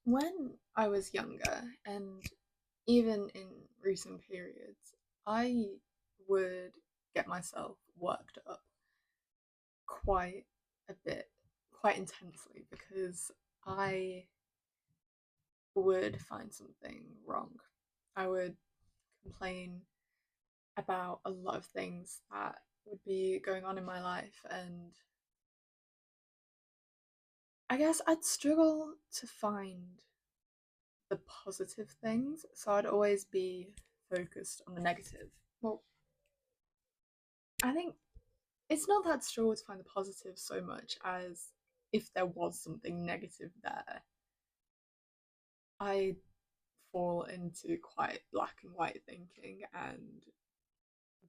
When I was younger, and even in recent periods, I would get myself worked up quite a bit, quite intensely, because I would find something wrong. I would complain about a lot of things that would be going on in my life, and I guess I'd struggle to find the positive things, so I'd always be focused on the negative. Well, I think it's not that struggle to find the positive so much as if there was something negative there, I fall into quite black and white thinking and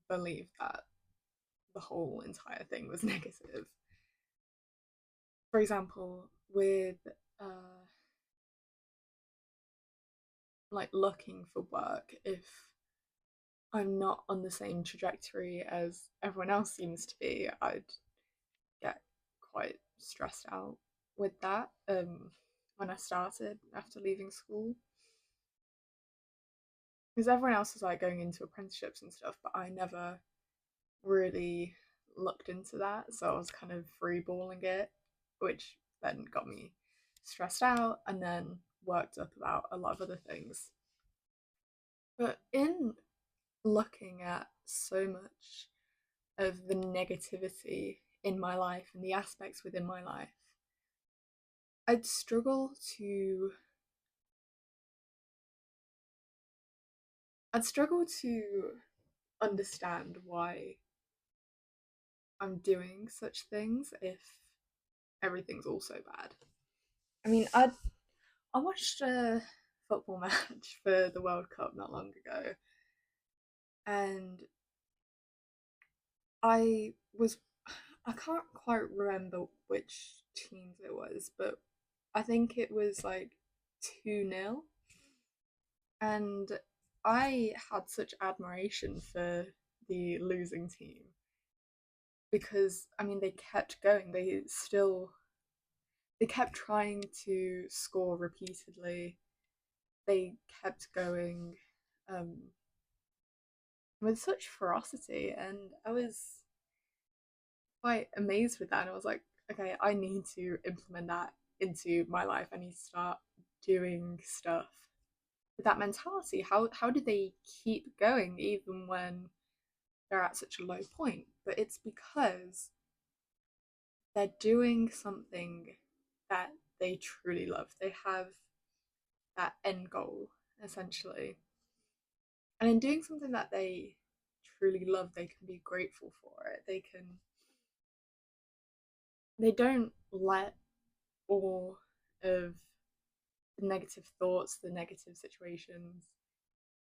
believe that the whole entire thing was negative. For example, with uh, like looking for work, if I'm not on the same trajectory as everyone else seems to be, I'd get quite stressed out with that when I started after leaving school. Because everyone else was like going into apprenticeships and stuff, but I never really looked into that. So I was kind of freeballing it, which then got me stressed out and then worked up about a lot of other things. But in looking at so much of the negativity in my life and the aspects within my life, I'd struggle to I'd struggle to understand why I'm doing such things if everything's also bad. I mean, I watched a football match for the World Cup not long ago, and I was I can't quite remember which teams it was, but I think it was like 2-0, and I had such admiration for the losing team because I mean they kept going. They kept trying to score repeatedly. They kept going um, with such ferocity, and I was quite amazed with that. And I was like, okay, I need to implement that into my life. I need to start doing stuff with that mentality. How do they keep going even when they're at such a low point? But it's because they're doing something that they truly love. They have that end goal essentially. And in doing something that they truly love, they can be grateful for it. They don't let all of the negative thoughts, the negative situations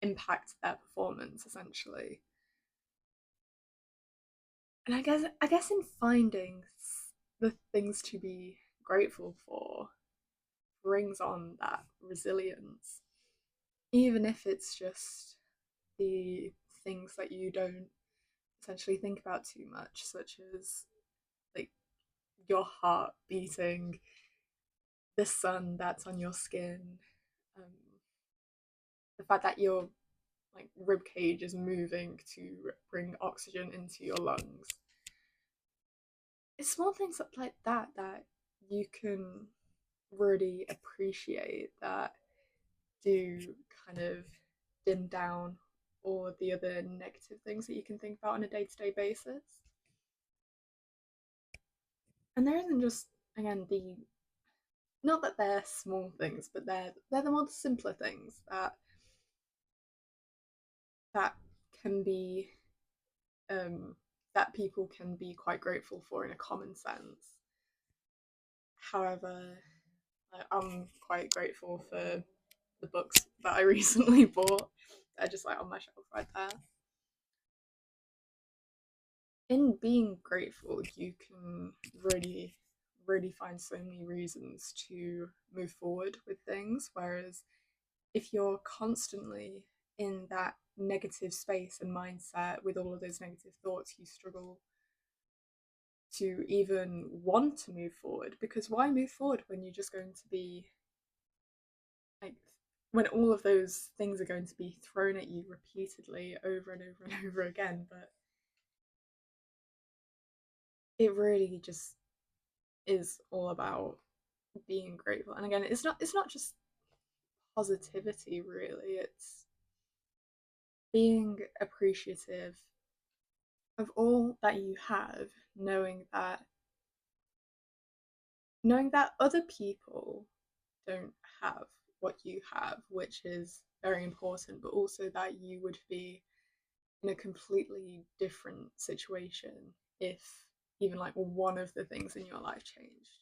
impact their performance essentially. And I guess in finding the things to be grateful for brings on that resilience, even if it's just the things that you don't essentially think about too much, such as like your heart beating, the sun that's on your skin, um, the fact that your like rib cage is moving to bring oxygen into your lungs. It's small things like that you can really appreciate that do kind of dim down all the other negative things that you can think about on a day-to-day basis. And there isn't just again the not that they're small things, but they're the more simpler things that can be um, that people can be quite grateful for in a common sense. However, I'm quite grateful for the books that I recently bought. They're just like on my shelf right there. In being grateful, you can really find so many reasons to move forward with things. Whereas if you're constantly in that negative space and mindset with all of those negative thoughts, you struggle to even want to move forward because why move forward when you're just going to be when all of those things are going to be thrown at you repeatedly over and over and over again. But it really just is all about being grateful. And again, it's not just positivity really, it's being appreciative of all that you have, knowing that other people don't have what you have, which is very important, but also that you would be in a completely different situation if even like one of the things in your life changed.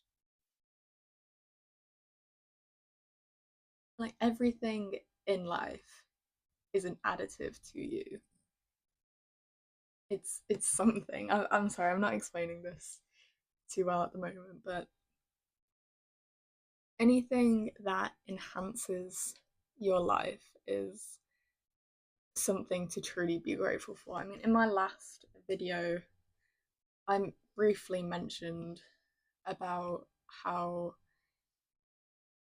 Like everything in life is an additive to you. It's something. I'm sorry, I'm not explaining this too well at the moment, but anything that enhances your life is something to truly be grateful for. I mean, in my last video, I briefly mentioned about how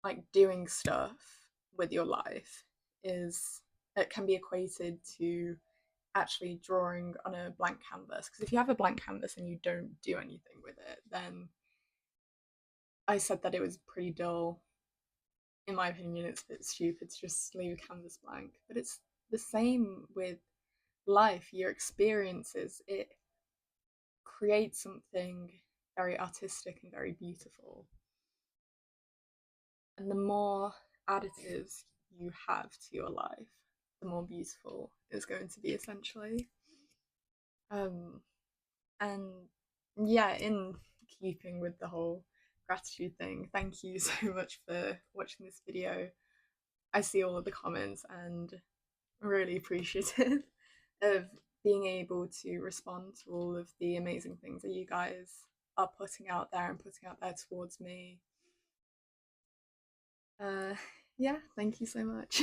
like doing stuff with your life is it can be equated to actually drawing on a blank canvas, because if you have a blank canvas and you don't do anything with it, then I said that it was pretty dull. In my opinion, it's a bit stupid to just leave a canvas blank, but it's the same with life, your experiences. It creates something very artistic and very beautiful. And the more additives you have to your life, the more beautiful it's going to be, essentially. Um, and yeah, in keeping with the whole gratitude thing, thank you so much for watching this video. I see all of the comments and I'm really appreciative of being able to respond to all of the amazing things that you guys are putting out there and putting out there towards me. Uh, yeah, thank you so much.